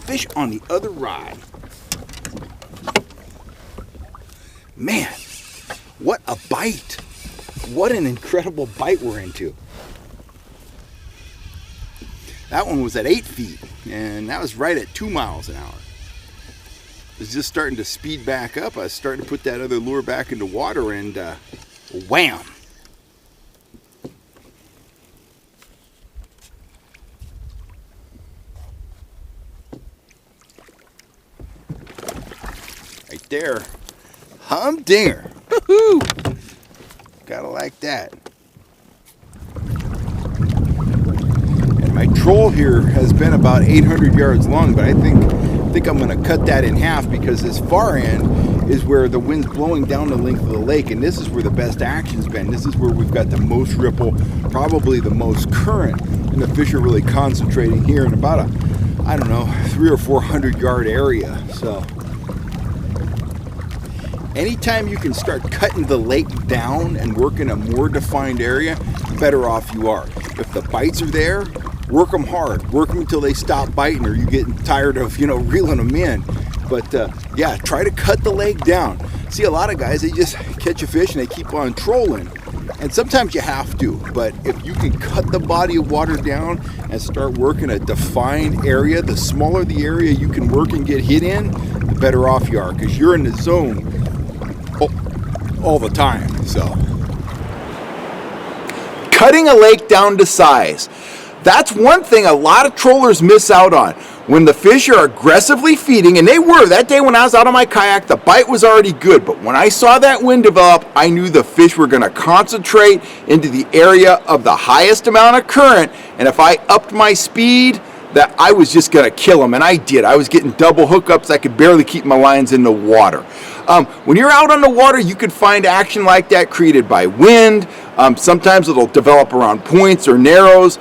fish on the other rod. Man, what a bite. What an incredible bite we're into. That one was at 8 feet, and that was right at 2 miles an hour. It was just starting to speed back up. I was starting to put that other lure back into water, and wham! Right there. Humdinger. Woohoo! Gotta like that. And my troll here has been about 800 yards long, but I think I'm going to cut that in half, because this far end is where the wind's blowing down the length of the lake, and this is where the best action's been. This is where we've got the most ripple, probably the most current, and the fish are really concentrating here in about a, I don't know, 300 or 400 yard area. So anytime you can start cutting the lake down and work in a more defined area, better off you are. If the bites are there, work them hard. Work them until they stop biting, or you're getting tired of, reeling them in. But yeah, try to cut the lake down. See, a lot of guys, they just catch a fish and they keep on trolling. And sometimes you have to, but if you can cut the body of water down and start working a defined area, the smaller the area you can work and get hit in, the better off you are, because you're in the zone all the time. So cutting a lake down to size, that's one thing a lot of trollers miss out on. When the fish are aggressively feeding, and they were that day when I was out on my kayak, the bite was already good, but when I saw that wind develop, I knew the fish were going to concentrate into the area of the highest amount of current, and if I upped my speed, that I was just going to kill them, and I did. I was getting double hookups. I could barely keep my lines in the water. When you're out on the water, you could find action like that created by wind. Sometimes it'll develop around points or narrows,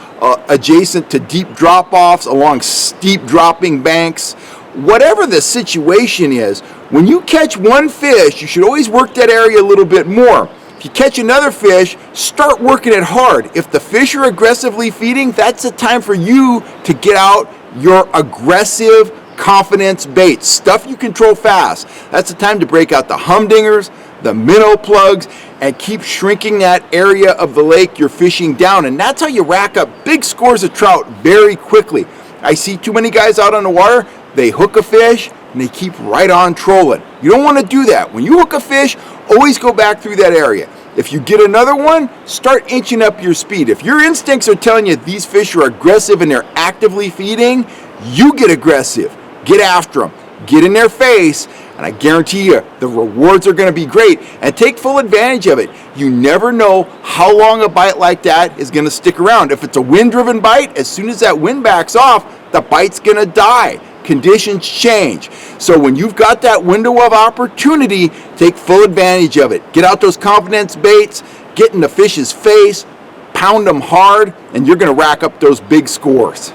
adjacent to deep drop-offs, along steep dropping banks. Whatever the situation is, when you catch one fish, you should always work that area a little bit more. If you catch another fish, start working it hard. If the fish are aggressively feeding, that's the time for you to get out your aggressive confidence baits, stuff you control fast. That's the time to break out the humdingers, the minnow plugs, and keep shrinking that area of the lake you're fishing down. And that's how you rack up big scores of trout very quickly. I see too many guys out on the water, they hook a fish and they keep right on trolling. You don't want to do that. When you hook a fish, always go back through that area. If you get another one, start inching up your speed. If your instincts are telling you these fish are aggressive and they're actively feeding, you get aggressive. Get after them. Get in their face, and I guarantee you the rewards are going to be great, and take full advantage of it. You never know how long a bite like that is going to stick around. If it's a wind-driven bite, as soon as that wind backs off, the bite's going to die. Conditions change. So when you've got that window of opportunity, take full advantage of it. Get out those confidence baits, get in the fish's face, pound them hard, and you're going to rack up those big scores.